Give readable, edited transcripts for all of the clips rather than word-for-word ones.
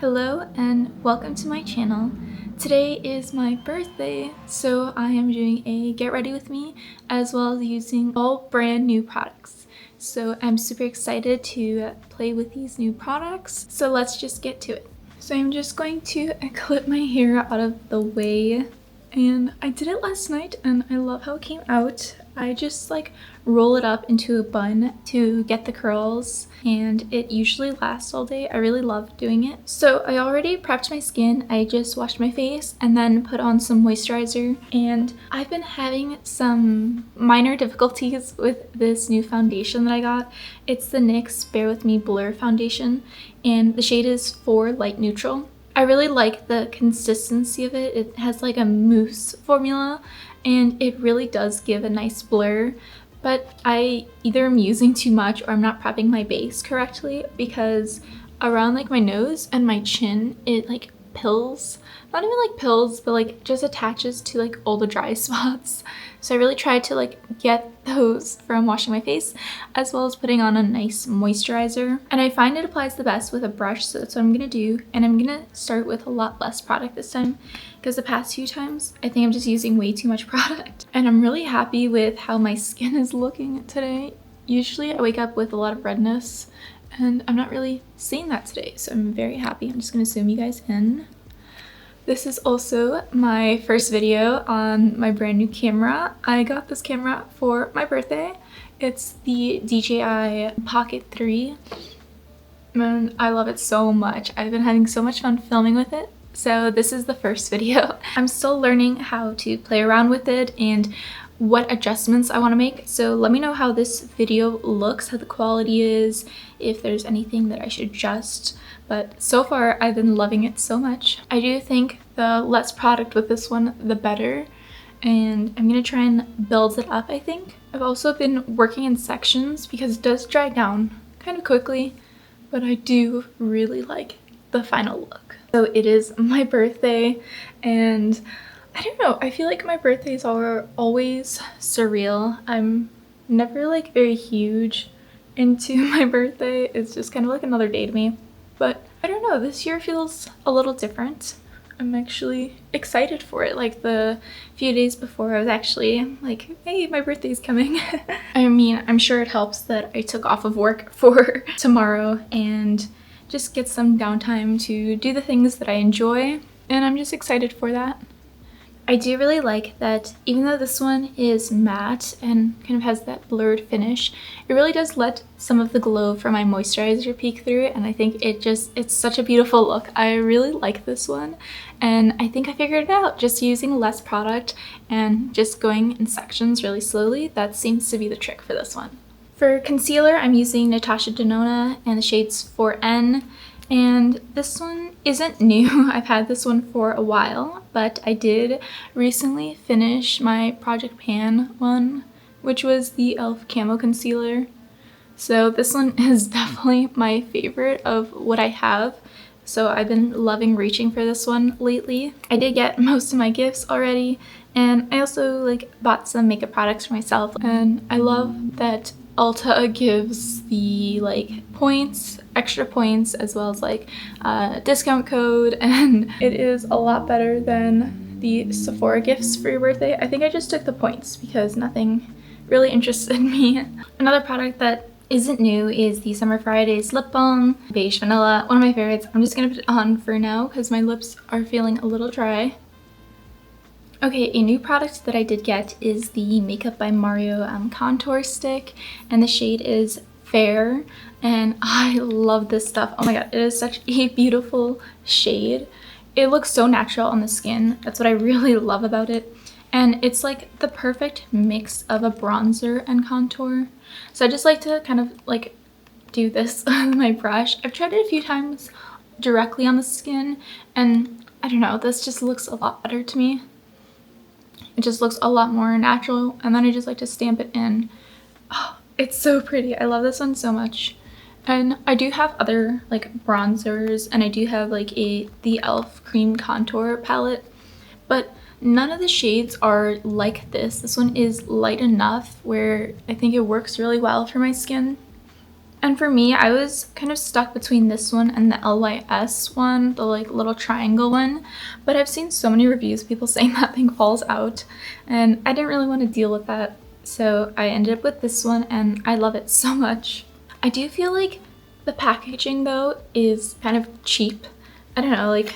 Hello and welcome to my channel. Today is my birthday, so I am doing a get ready with me as well as using all brand new products. So I'm super excited to play with these new products. So let's just get to it. So I'm just going to clip my hair out of the way, and I did it last night and I love how it came out. I just roll it up into a bun to get the curls, and it usually lasts all day. I really love doing it. So I already prepped my skin. I just washed my face and then put on some moisturizer, and I've been having some minor difficulties with this new foundation that I got. It's the NYX Bare With Me Blur foundation, and the shade is 4 Light Neutral. I really like the consistency of it. It has like a mousse formula and it really does give a nice blur, but I either am using too much or I'm not prepping my base correctly, because around my nose and my chin it pills. Not even pills, but just attaches to all the dry spots. So I really tried to get those from washing my face as well as putting on a nice moisturizer. And I find it applies the best with a brush, so that's what I'm gonna do. And I'm gonna start with a lot less product this time, because the past few times I think I'm just using way too much product. And I'm really happy with how my skin is looking today. Usually I wake up with a lot of redness and I'm not really seeing that today, so I'm very happy. I'm just gonna zoom you guys in. This is also my first video on my brand new camera. I got this camera for my birthday. It's the DJI Pocket 3, and I love it so much. I've been having so much fun filming with it. So this is the first video. I'm still learning how to play around with it and what adjustments I want to make. So let me know how this video looks, how the quality is, if there's anything that I should adjust. But so far I've been loving it so much. I do think the less product with this one, the better. And I'm gonna try and build it up, I think. I've also been working in sections because it does dry down kind of quickly, but I do really like the final look. So it is my birthday, and I don't know, I feel like my birthdays are always surreal. I'm never very huge into my birthday. It's just kind of like another day to me. But I don't know, this year feels a little different. I'm actually excited for it. The few days before I was actually like, hey, my birthday's coming. I mean, I'm sure it helps that I took off of work for tomorrow and just get some downtime to do the things that I enjoy. And I'm just excited for that. I do really like that even though this one is matte and kind of has that blurred finish, it really does let some of the glow from my moisturizer peek through, and I think it's such a beautiful look. I really like this one, and I think I figured it out. Just using less product and just going in sections really slowly, that seems to be the trick for this one. For concealer, I'm using Natasha Denona and the shades 4N. And this one isn't new. I've had this one for a while, but I did recently finish my Project Pan one, which was the e.l.f. Camo Concealer. So this one is definitely my favorite of what I have. So I've been loving reaching for this one lately. I did get most of my gifts already, and I also bought some makeup products for myself. And I love that Ulta gives the points, extra points, as well as discount code, and it is a lot better than the Sephora gifts for your birthday. I think I just took the points because nothing really interested me. Another product that isn't new is the Summer Fridays lip balm, beige vanilla, one of my favorites. I'm just gonna put it on for now because my lips are feeling a little dry. Okay, a new product that I did get is the Makeup by Mario contour stick, and the shade is Fair, and I love this stuff. Oh my god, it is such a beautiful shade. It looks so natural on the skin. That's what I really love about it, and it's the perfect mix of a bronzer and contour. So I just like to kind of do this with my brush. I've tried it a few times directly on the skin, and I don't know, this just looks a lot better to me. It just looks a lot more natural, and then I just like to stamp it in. Oh, it's so pretty. I love this one so much. And I do have other bronzers, and I do have the e.l.f. cream contour palette, but none of the shades are like this. This one is light enough where I think it works really well for my skin. And for me, I was kind of stuck between this one and the LYS one, the like little triangle one, but I've seen so many reviews, people saying that thing falls out, and I didn't really want to deal with that, so I ended up with this one, and I love it so much. I do feel like the packaging though is kind of cheap. I don't know, like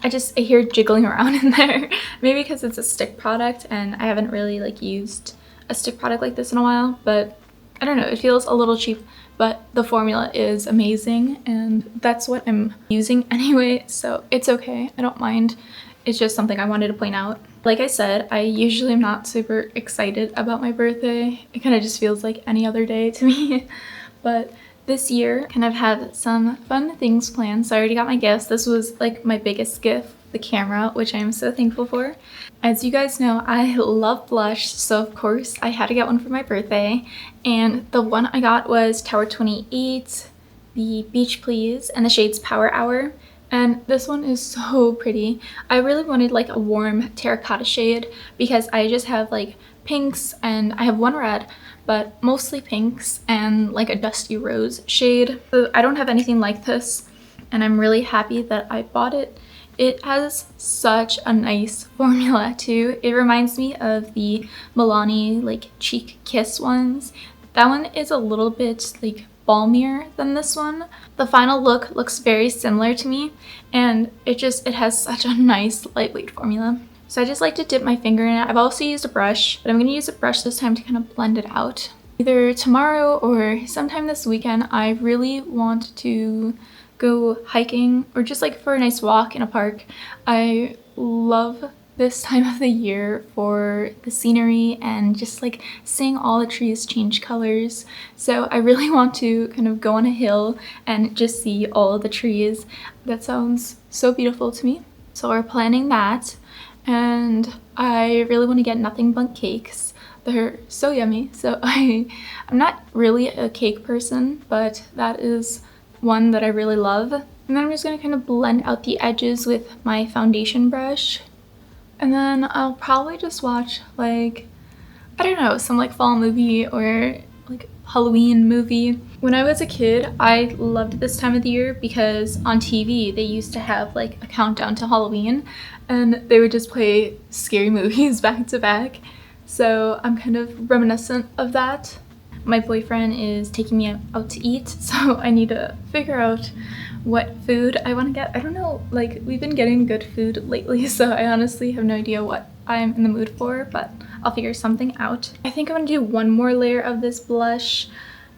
I hear jiggling around in there. Maybe because it's a stick product and I haven't really like used a stick product like this in a while, but I don't know, it feels a little cheap, but the formula is amazing and that's what I'm using anyway, so it's okay. I don't mind. It's just something I wanted to point out. Like I said, I usually am not super excited about my birthday. It kind of just feels like any other day to me. But this year, kind of have some fun things planned. So I already got my gifts. This was like my biggest gift, the camera, which I am so thankful for. As you guys know, I love blush, so of course I had to get one for my birthday. And the one I got was Tower 28, the Beach Please, and the shades Power Hour. And this one is so pretty. I really wanted like a warm terracotta shade because I just have like pinks and I have one red, but mostly pinks and like a dusty rose shade. So I don't have anything like this and I'm really happy that I bought it. It has such a nice formula too. It reminds me of the Milani like cheek kiss ones. That one is a little bit like balmier than this one. The final look looks very similar to me and it has such a nice lightweight formula. So I just like to dip my finger in it. I've also used a brush, but I'm going to use a brush this time to kind of blend it out. Either tomorrow or sometime this weekend, I really want to go hiking or just like for a nice walk in a park. I love this time of the year for the scenery and just like seeing all the trees change colors. So I really want to kind of go on a hill and just see all of the trees. That sounds so beautiful to me. So we're planning that. And I really want to get nothing but cakes. They're so yummy. So I'm not really a cake person, but that is one that I really love. And then I'm just going to kind of blend out the edges with my foundation brush. And then I'll probably just watch like, I don't know, some like fall movie or like Halloween movie. When I was a kid, I loved this time of the year because on TV they used to have like a countdown to Halloween and they would just play scary movies back to back. So I'm kind of reminiscent of that. My boyfriend is taking me out to eat, so I need to figure out what food I want to get. I don't know, like we've been getting good food lately, so I honestly have no idea what I'm in the mood for, but I'll figure something out. I think I'm gonna do one more layer of this blush.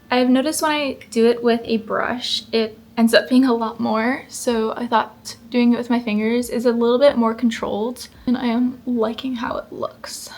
I've noticed when I do it with a brush, it ends up being a lot more, so I thought doing it with my fingers is a little bit more controlled, and I am liking how it looks.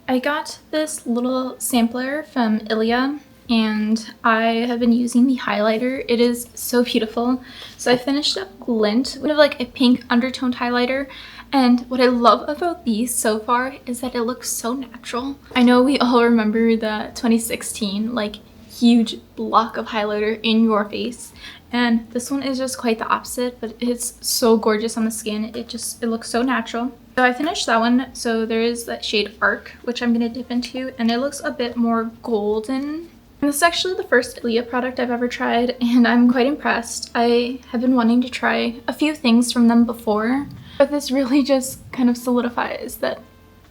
I got this little sampler from Ilia, and I have been using the highlighter. It is so beautiful. So I finished up Glint, kind of like a pink undertoned highlighter. And what I love about these so far is that it looks so natural. I know we all remember the 2016 like huge block of highlighter in your face. And this one is just quite the opposite, but it's so gorgeous on the skin. It looks so natural. So I finished that one. So there is that shade Arc, which I'm gonna dip into, and it looks a bit more golden. And this is actually the first Ilia product I've ever tried, and I'm quite impressed. I have been wanting to try a few things from them before, but this really just kind of solidifies that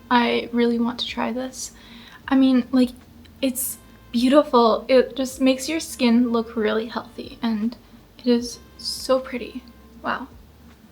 I really want to try this. I mean, like, it's beautiful. It just makes your skin look really healthy, and it is so pretty. Wow.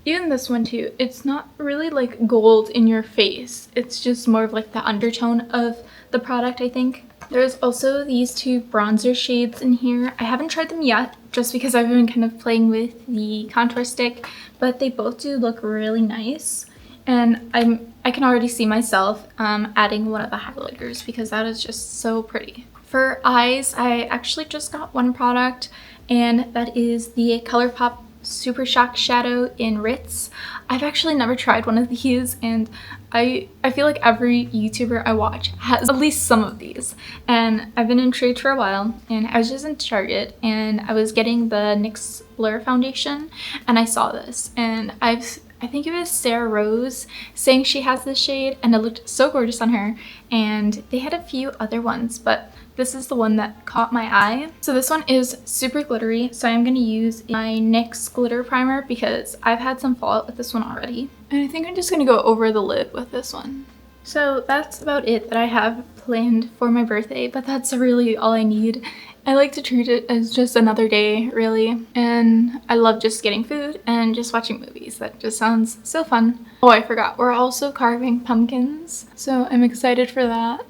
Even this one too, it's not really like gold in your face. It's just more of like the undertone of the product, I think. There's also these two bronzer shades in here. I haven't tried them yet just because I've been kind of playing with the contour stick, but they both do look really nice. And I can already see myself adding one of the highlighters because that is just so pretty. For eyes, I actually just got one product, and that is the Colourpop Supershock Shadow in Ritz. I've actually never tried one of these, and I feel like every YouTuber I watch has at least some of these. And I've been intrigued for a while, and I was just in Target and I was getting the NYX Blur foundation and I saw this, and I think it was Sarah Rose saying she has this shade, and it looked so gorgeous on her. And they had a few other ones, but this is the one that caught my eye. So this one is super glittery, so I'm going to use my NYX glitter primer because I've had some fallout with this one already. And I think I'm just going to go over the lid with this one. So that's about it that I have planned for my birthday, but that's really all I need. I like to treat it as just another day, really. And I love just getting food and just watching movies. That just sounds so fun. Oh, I forgot. We're also carving pumpkins, so I'm excited for that.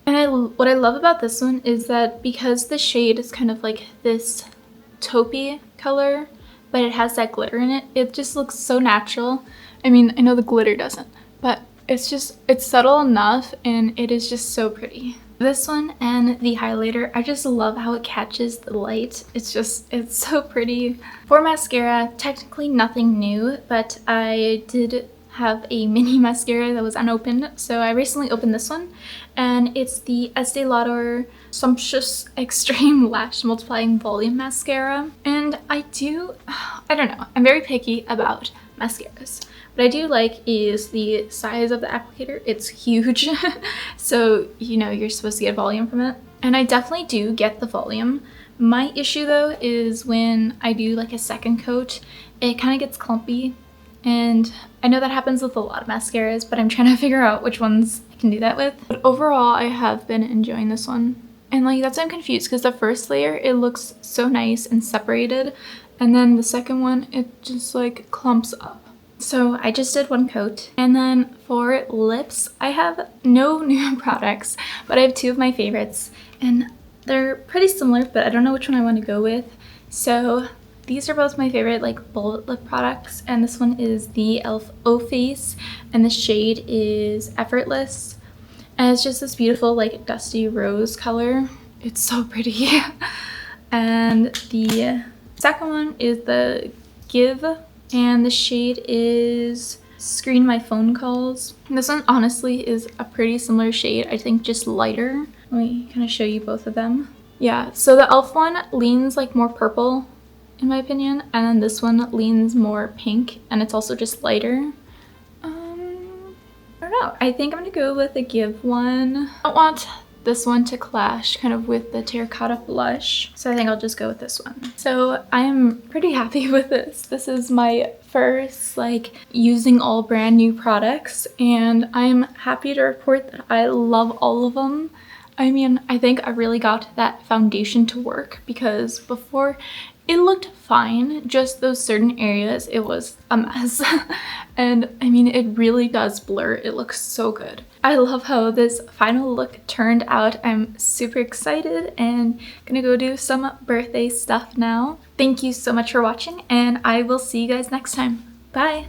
And what I love about this one is that because the shade is kind of like this taupey color, but it has that glitter in it, it just looks so natural. I mean, I know the glitter doesn't, but it's subtle enough and it is just so pretty. This one and the highlighter, I just love how it catches the light. It's so pretty. For mascara, technically nothing new, but I did have a mini mascara that was unopened, so I recently opened this one, and it's the Estee Lauder Sumptuous Extreme Lash Multiplying Volume Mascara. And I don't know, I'm very picky about mascaras. What I do like is the size of the applicator. It's huge, so you know you're supposed to get volume from it. And I definitely do get the volume. My issue though is when I do like a second coat, it kind of gets clumpy. And I know that happens with a lot of mascaras, but I'm trying to figure out which ones I can do that with. But overall, I have been enjoying this one. And like, that's why I'm confused, because the first layer, it looks so nice and separated. And then the second one, it just like clumps up. So I just did one coat. And then for lips, I have no new products, but I have two of my favorites. And they're pretty similar, but I don't know which one I want to go with. So these are both my favorite like bullet lip products, and this one is the e.l.f. O Face, and the shade is Effortless, and it's just this beautiful like dusty rose color. It's so pretty. And the second one is the Give, and the shade is Screen My Phone Calls. And this one honestly is a pretty similar shade, I think just lighter. Let me kind of show you both of them. Yeah, so the e.l.f. one leans like more purple in my opinion, and then this one leans more pink, and it's also just lighter. I don't know, I think I'm gonna go with the Give one. I don't want this one to clash kind of with the terracotta blush, so I think I'll just go with this one. So I'm pretty happy with this. This is my first like using all brand new products, and I'm happy to report that I love all of them. I mean, I think I really got that foundation to work, because before it looked fine, just those certain areas, it was a mess. And I mean, it really does blur. It looks so good. I love how this final look turned out. I'm super excited and gonna go do some birthday stuff now. Thank you so much for watching, and I will see you guys next time. Bye!